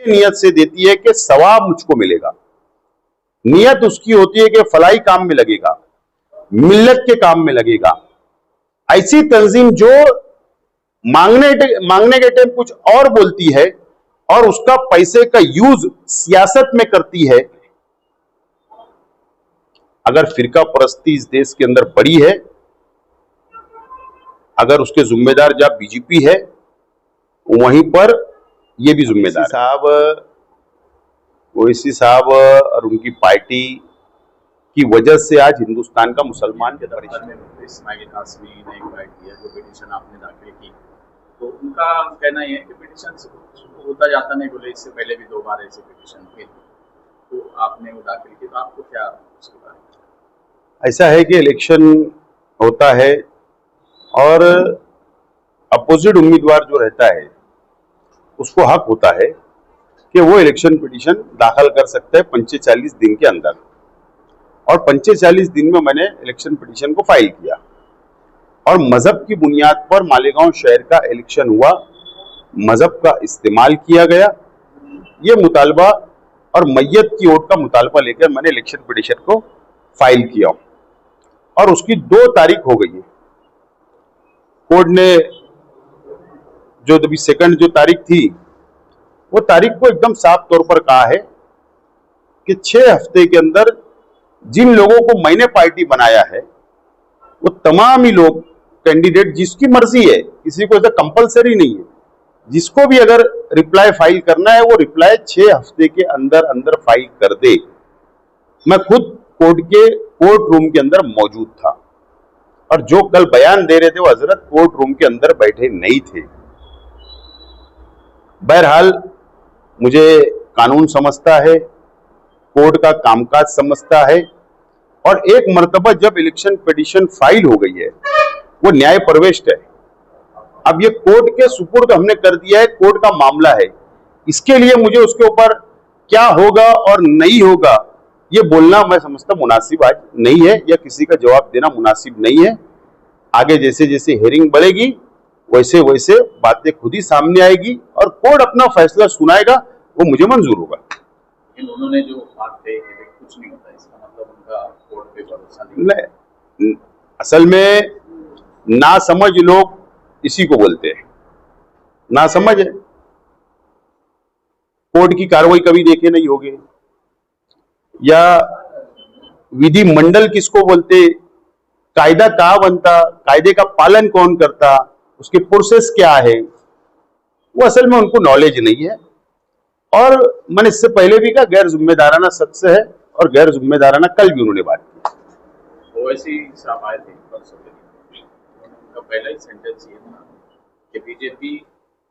नियत से देती है कि सवाब मुझको मिलेगा। नियत उसकी होती है कि फलाई काम में लगेगा, मिल्लत के काम में लगेगा। ऐसी तंजीम जो मांगने के टाइम कुछ और बोलती है और उसका पैसे का यूज सियासत में करती है। अगर फिरका परस्ती इस देश के अंदर बड़ी है, अगर उसके जिम्मेदार जब बीजेपी है, वहीं पर ये भी जिम्मेदार ओवैसी साहब और उनकी पार्टी की वजह से आज हिंदुस्तान का मुसलमान के दरबार में इस्माइल कासमी ने इनवाइट किया, जो पिटीशन आपने दाखिल की, तो उनका कहना यह है कि पिटीशन से होता जाता नहीं, बोले इससे पहले भी 2 बार ऐसे पिटीशन हुए, तो आपने वो दाखिल की, तो आपको क्या उसके बारे में? ऐसा है कि इलेक्शन होता है और अपोजिट उम्मीदवार जो रहता है उसको हक होता है कि वो इलेक्शन पिटीशन दाखिल कर सकता है 45 दिन के अंदर। और 45 दिन में मैंने इलेक्शन पिटीशन को फाइल किया और मजहब की बुनियाद पर मालेगांव शहर का इलेक्शन हुआ, मजहब का इस्तेमाल किया गया। ये मुतालबा और मैयत की वोट का मुतालबा लेकर मैंने इलेक्शन पिटीशन को फाइल किया और उसकी 2 तारीख हो गई है। कोर्ट ने जो अभी सेकंड जो तारीख थी, वो तारीख को एकदम साफ तौर पर कहा है कि 6 हफ्ते के अंदर जिन लोगों को मैंने पार्टी बनाया है वो तमाम ही लोग कैंडिडेट, जिसकी मर्जी है, किसी को ऐसा कंपलसरी नहीं है, जिसको भी अगर रिप्लाई फाइल करना है वो रिप्लाई 6 हफ्ते के अंदर अंदर फाइल कर दे। मैं खुद कोर्ट रूम के अंदर मौजूद था और जो कल बयान दे रहे थे वो हजरत कोर्ट रूम के अंदर बैठे नहीं थे। बहरहाल मुझे कानून समझता है, कोर्ट का कामकाज समझता है और एक मर्तबा जब इलेक्शन पिटीशन फाइल हो गई है वो न्याय प्रविष्ट है। अब ये कोर्ट के सुपुर्द हमने कर दिया है, कोर्ट का मामला है। इसके लिए मुझे उसके ऊपर क्या होगा और नहीं होगा ये बोलना मैं समझता मुनासिब आज नहीं है, या किसी का जवाब देना मुनासिब नहीं है। आगे जैसे जैसे हेयरिंग बढ़ेगी वैसे वैसे बातें खुद ही सामने आएगी और कोर्ट अपना फैसला सुनाएगा, वो मुझे मंजूर होगा। उन्होंने जो बात कही कि कुछ नहीं होता, इसका मतलब उनका कोर्ट पे भरोसा नहीं। असल में नासमझ लोग इसी को बोलते हैं, नासमझ है। कोर्ट की कार्रवाई कभी देखे नहीं होगे, या विधि मंडल किसको बोलते, कायदा कहाँ बनता, कायदे का पालन कौन करता, उसके प्रोसेस क्या है, वो असल में उनको नॉलेज नहीं है। और मैंने इससे पहले भी कहा गैर जिम्मेदाराना शख्स है और गैर जिम्मेदाराना कल भी उन्होंने बात की। ओवैसी साहब आए थे परसों, उनका पहला ही सेंटेंस ये था कि बीजेपी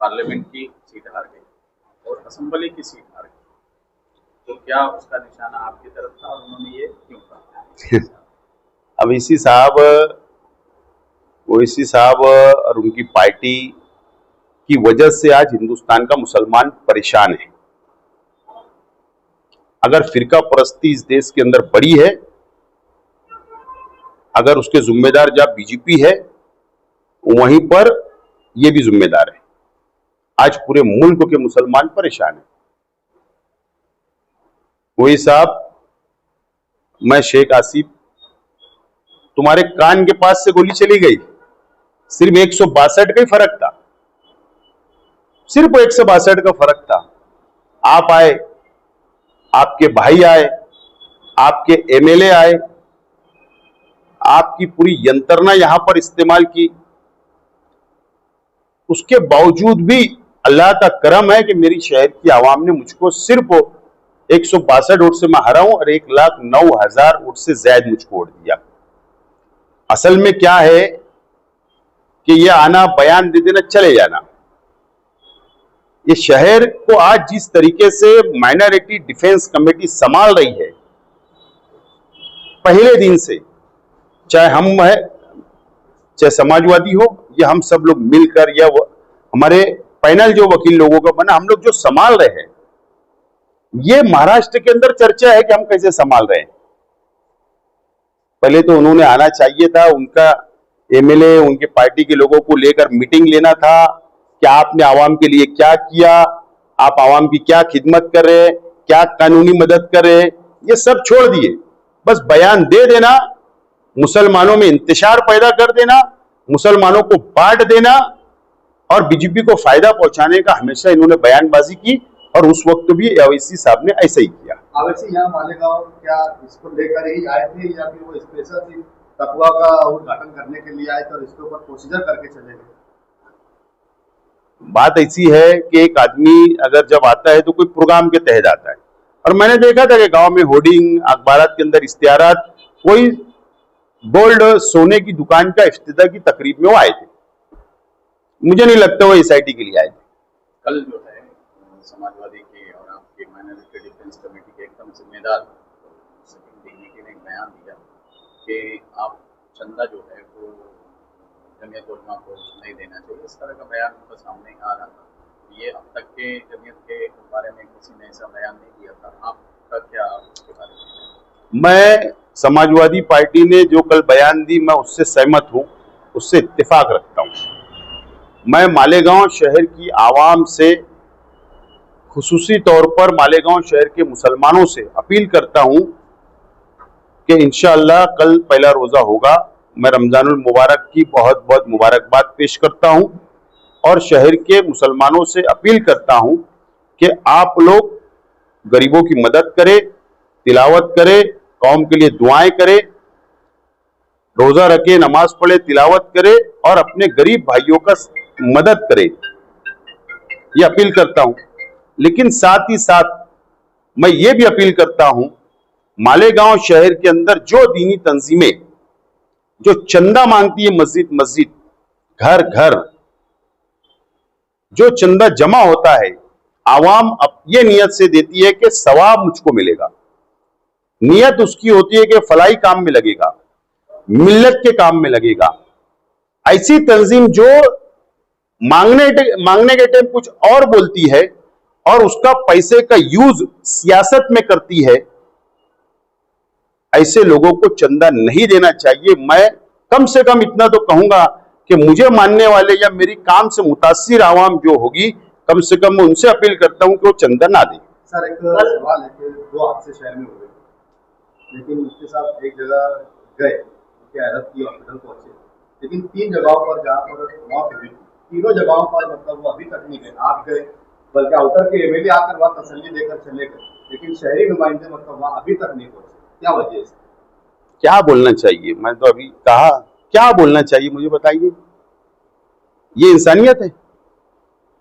पार्लियामेंट की सीट हार गई और असेंबली की सीट हार गई, तो क्या उसका निशाना आपकी तरफ था और उन्होंने ये क्यों कहा? अब ओवैसी साहब और उनकी पार्टी की वजह से आज हिंदुस्तान का मुसलमान परेशान है। अगर फिरका परस्ती इस देश के अंदर बड़ी है, अगर उसके जिम्मेदार जब बीजेपी है, वहीं पर ये भी जिम्मेदार है। आज पूरे मुल्क के मुसलमान परेशान है। वही साहब, मैं शेख आसिफ, तुम्हारे कान के पास से गोली चली गई, सिर्फ 162 का ही फर्क था, सिर्फ 162 का फर्क था। आप आए, आपके भाई आए, आपके एमएलए आए, आपकी पूरी यंत्रणा यहां पर इस्तेमाल की, उसके बावजूद भी अल्लाह का करम है कि मेरी शहर की आवाम ने मुझको सिर्फ 162 वोट से मैं हरा हूं और 1,09,000 वोट से ज्यादा मुझको वोट दिया। असल में क्या है कि ये आना, बयान दे देना, चले जाना। ये शहर को आज जिस तरीके से माइनॉरिटी डिफेंस कमेटी संभाल रही है, पहले दिन से, चाहे हम है, चाहे समाजवादी हो, या हम सब लोग मिलकर, या हमारे पैनल जो वकील लोगों का बना, हम लोग जो संभाल रहे हैं, ये महाराष्ट्र के अंदर चर्चा है कि हम कैसे संभाल रहे हैं। पहले तो उन्होंने आना चाहिए था, उनका एमएलए, उनके पार्टी के लोगों को लेकर मीटिंग लेना था कि आपने आवाम के लिए क्या किया, आप आवाम की क्या खिदमत कर रहे हैं, क्या कानूनी मदद कर रहे हैं, ये सब छोड़ दिए। बस बयान दे देना, मुसलमानों में इंतशार पैदा कर देना, मुसलमानों को बांट देना और बीजेपी को फायदा पहुंचाने का हमेशा इन्होंने बयानबाजी की और उस वक्त भी अवैसी साहब ने ऐसा ही किया। अवैसी यहाँ मालेगांव क्या इसको लेकर ही आए थे या फिर वो स्पेशल सिर्फ तकवा का उद्घाटन करने के लिए आए थे और इसके ऊपर प्रोसीजर करके चले गए? बात ऐसी है कि एक आदमी अगर जब आता है तो कोई प्रोग्राम के तहत आता है, और मैंने देखा था कि गांव में होर्डिंग, अखबारात के अंदर इश्तिहारात, कोई गोल्ड सोने की दुकान का इफ्तिताह की तकरीब में वो आए थे। मुझे नहीं लगता वो एसआईटी के लिए आए थे। कल जो है समाजवादी के और आपके माइनॉरिटी डिफेंस कमेटी के एकदम जिम्मेदार डिग्निटी ने एक बयान दिया कि आप चंदा जो है वो जमीयत उलमा को नहीं देना चाहिए, इस तरह का बयान उनका सामने आ रहा था। ये अब तक के जमीयत के बारे में किसी ने ऐसा बयान नहीं दिया था, आपका क्या उसके बारे में? मैं समाजवादी पार्टी ने जो कल बयान दी, मैं उससे सहमत हूं, उससे इत्तेफाक रखता हूं। मैं मालेगांव शहर की आवाम से, खुसूसी तौर पर मालेगांव शहर के मुसलमानों से अपील करता हूं कि इंशाअल्लाह कल पहला रोजा होगा। मैं रमजानुल मुबारक की बहुत बहुत मुबारकबाद पेश करता हूं और शहर के मुसलमानों से अपील करता हूं कि आप लोग गरीबों की मदद करें, तिलावत करें, कौम के लिए दुआएं करें, रोजा रखे, नमाज पढ़े, तिलावत करे और अपने गरीब भाइयों का मदद करे, ये अपील करता हूं। लेकिन साथ ही साथ मैं ये भी अपील करता हूं, मालेगांव शहर के अंदर जो दीनी तंजीमें जो चंदा मांगती है, मस्जिद मस्जिद, घर घर जो चंदा जमा होता है, आवाम अब ये नियत से देती है कि सवाब मुझको मिलेगा। नियत उसकी होती है कि फलाई काम में लगेगा, मिल्लत के काम में लगेगा। ऐसी तंजीम जो मांगने के टाइम कुछ और बोलती है और उसका पैसे का यूज सियासत में करती है, ऐसे लोगों को चंदा नहीं देना चाहिए। मैं कम से कम इतना तो कहूंगा कि मुझे मानने वाले या मेरी काम से मुतासिर आवाम जो होगी, कम से कम मैं उनसे अपील करता हूं कि वो चंदा ना दे। सर एक सवाल है कि 2 हादसे शहर में हो गए, लेकिन मुफ्ती साहब एक जगह गए, उनकी हालत की हॉस्पिटल पहुंचे, लेकिन 3 जगहों पर जहाँ पर मौत हुई, तीनों जगहों पर मतलब वो अभी तक नहीं गए। आप गए, बल्कि आउटर के एमएलए आकर वहाँ तसल्ली देकर चले गए, लेकिन शहरी नुमाइंदे मतलब वहाँ अभी तक नहीं पहुंचे। क्या वजह है? क्या बोलना चाहिए? मैं तो अभी कहा, क्या बोलना चाहिए मुझे बताइए। ये इंसानियत है?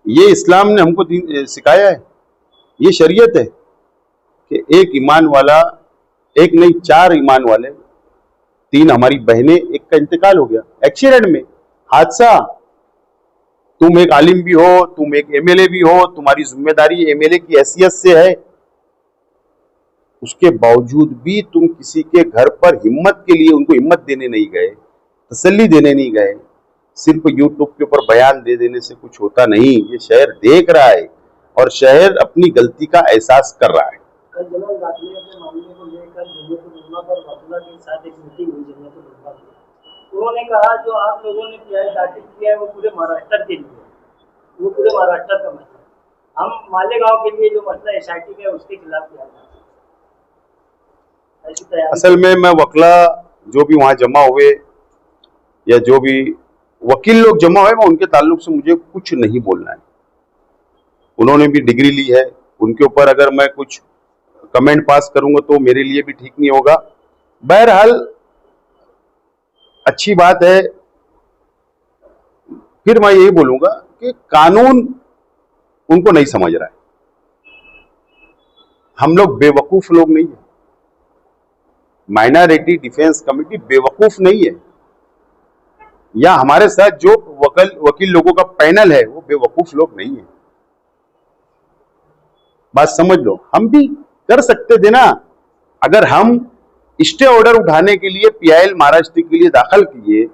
ये इस्लाम ने हमको सिखाया है? ये शरीयत है कि एक ईमान वाला, एक नहीं 4 ईमान वाले, 3 हमारी बहनें, एक का इंतकाल हो गया एक्सीडेंट में, हादसा। तुम एक आलिम भी हो, तुम एक एमएलए भी हो, तुम्हारी जिम्मेदारी एमएलए की हैसियत से है, उसके बावजूद भी तुम किसी के घर पर हिम्मत के लिए उनको हिम्मत देने नहीं गए, तसल्ली देने नहीं गए। सिर्फ यूट्यूब के ऊपर बयान दे देने से कुछ होता नहीं। ये शहर देख रहा है और शहर अपनी गलती का एहसास कर रहा है। कल जमाल दाखिले के मामले को लेकर जमीयत उलमा पर वकला के साथ एक मीटिंग हुई जमीयत उलमा की। उन्होंने कहा जो आप लोगों ने पीआई दाखिल किया है वो पूरे महाराष्ट्र के लिए, वो पूरे महाराष्ट्र का मसला है। हम मालेगांव के लिए जो मसला एसआईटी का है उसके खिलाफ किया जाए। असल में मैं वकला जो भी वहां जमा हुए या जो भी वकील लोग जमा हुए, मैं उनके ताल्लुक से मुझे कुछ नहीं बोलना है। उन्होंने भी डिग्री ली है, उनके ऊपर अगर मैं कुछ कमेंट पास करूंगा तो मेरे लिए भी ठीक नहीं होगा। बहरहाल अच्छी बात है। फिर मैं यही बोलूंगा कि कानून उनको नहीं समझ रहा है। हम लोग बेवकूफ लोग नहीं है। माइनॉरिटी डिफेंस कमेटी बेवकूफ नहीं है, या हमारे साथ जो वकील लोगों का पैनल है वो बेवकूफ लोग नहीं है। बात समझ लो, हम भी कर सकते थे ना। अगर हम स्टे ऑर्डर उठाने के लिए पीआईएल महाराष्ट्र के लिए दाखिल किए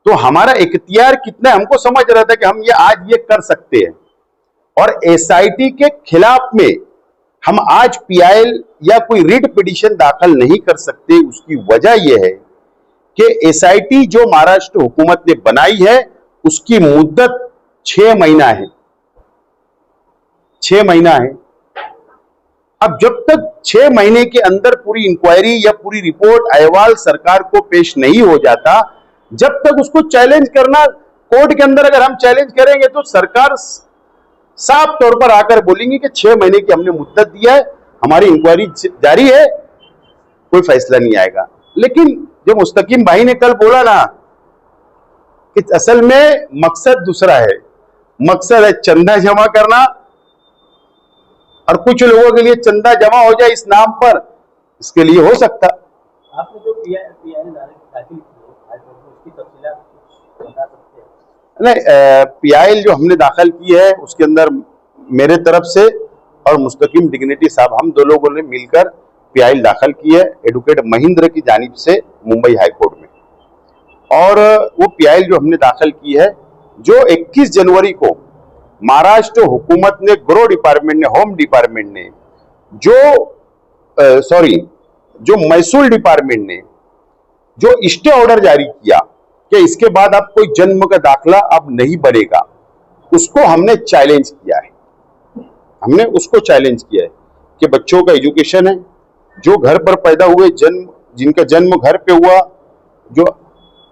तो हमारा इख्तियार कितना, हमको समझ रहा था कि हम ये आज ये कर सकते हैं। और एसआईटी के खिलाफ में हम आज पीआईएल या कोई रिट पिटीशन दाखिल नहीं कर सकते। उसकी वजह यह है कि एसआईटी जो महाराष्ट्र हुकूमत ने बनाई है उसकी मुद्दत 6 महीना है। 6 महीना है। अब जब तक 6 महीने के अंदर पूरी इंक्वायरी या पूरी रिपोर्ट अहवाल सरकार को पेश नहीं हो जाता, जब तक उसको चैलेंज करना, कोर्ट के अंदर अगर हम चैलेंज करेंगे तो सरकार साफ तौर पर आकर बोलेंगे कि 6 महीने की हमने मुद्दत दिया है, हमारी इंक्वायरी जारी है, कोई फैसला नहीं आएगा। लेकिन जो मुस्तकीम भाई ने कल बोला ना कि असल में मकसद दूसरा है, मकसद है चंदा जमा करना, और कुछ लोगों के लिए चंदा जमा हो जाए इस नाम पर, इसके लिए हो सकता। आपने जो पीआई दाखिल की है उसकी तफसीलात बता सकते हैं? नहीं, पीआईएल जो हमने दाखिल की है उसके अंदर मेरे तरफ से और मुस्तकीम डिग्निटी साहब, हम दो लोगों ने मिलकर पीआईएल दाखिल की है एडवोकेट महेंद्र की जानिब से मुंबई हाई कोर्ट में। और वो पीआईएल जो हमने दाखिल की है, जो 21 जनवरी को महाराष्ट्र हुकूमत ने, गृह डिपार्टमेंट ने, होम डिपार्टमेंट ने, जो महसूल डिपार्टमेंट ने जो स्टे ऑर्डर जारी किया कि इसके बाद अब कोई जन्म का दाखला अब नहीं बनेगा, उसको हमने चैलेंज किया है। हमने उसको चैलेंज किया है कि बच्चों का एजुकेशन है, जो घर पर पैदा हुए, जिनका जन्म घर पे हुआ, जो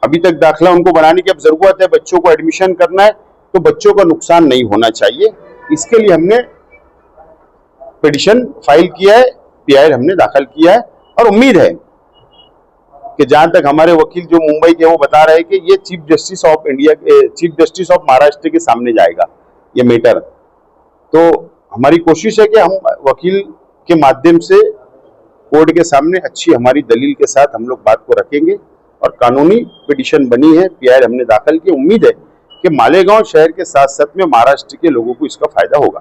अभी तक दाखला उनको बनाने की अब जरूरत है, बच्चों को एडमिशन करना है, तो बच्चों का नुकसान नहीं होना चाहिए। इसके लिए हमने पिटीशन फाइल किया है, पीआईएल हमने दाखिल किया है, और उम्मीद है कि जहां तक हमारे वकील जो मुंबई के वो बता रहे हैं कि ये chief justice of India, chief justice of Maharashtra के सामने जाएगा ये मैटर। तो हमारी कोशिश है कि हम वकील के माध्यम से कोर्ट के सामने अच्छी हमारी दलील के साथ हम लोग बात को रखेंगे, और कानूनी पिटीशन बनी है, पीआईएल हमने दाखिल की। उम्मीद है कि मालेगांव शहर के साथ साथ में महाराष्ट्र के लोगों को इसका फायदा होगा।